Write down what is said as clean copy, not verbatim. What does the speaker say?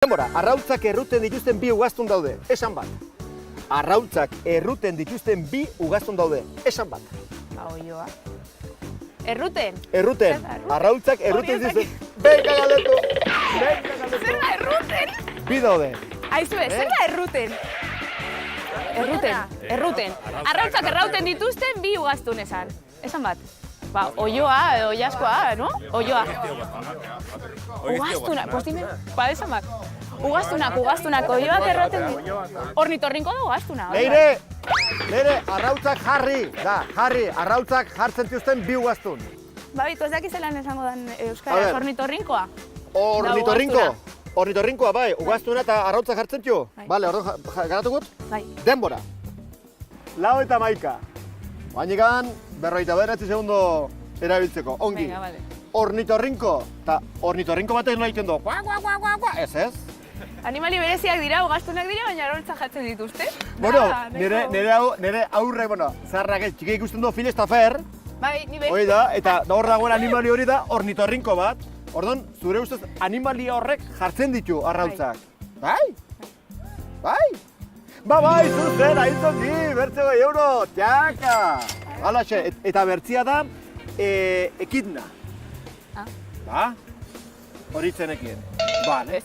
Denbora, arrautzak erruten dituzten bi ugaztun daude, esan bat. Arrautzak erruten dituzten bi ugaztun daude, esan bat. Oioa. Erruten? Erruten, Zer da, erruten? arrautzak erruten Hori ez dituzten... Venga, galdetu! Venga, galdetu! Zer da erruten? Bi daude. Aizue, zer da erruten? Erruten. Arrautzak errauten dituzten bi ugaztun esan. Esan bat. Ba, oioa edo oiaskoa, no? Oioa. Ugaztuna, pues dime, ba, esan bat. Ugaztunak, oioak erraten ditu. Ornitorrinko da ugaztuna. Leire, arrautzak jarri, arrautzak jartzen dituzten bi ugaztun. Ba, bitu, ez dakiz zelan esango dan euskara, ornitorrinkoa. Ornitorrinkoa, bai, ugaztuna eta arrautzak jartzen ditu. Bai. Bale, orduan garatukut? Bai. Denbora. 41. Bainikan, 49 segundo erabiltzeko, ongi. Venga, vale. Ornitorrinko, eta ornitorrinko batek nola egiten du, ez? Animali bereziak dira, ugaztunak dira, baina arrautzak jartzen dituzte. Bueno, nahiko- nire aurre, zaharrak ez, txiki ikusten du Phileas eta Fer, Bai, ni hori da, eta hor dagoen animali hori da ornitorrinko bat. Orduan, zure ustez, animali horrek jartzen ditu arrautzak. Bai? Bai? Bai, zuzen, aintzongi, bertze €, txaka! Halaxe, eta bertzia da, ekidna. Ah. Ba? Hori zenekien. Bale. Ez.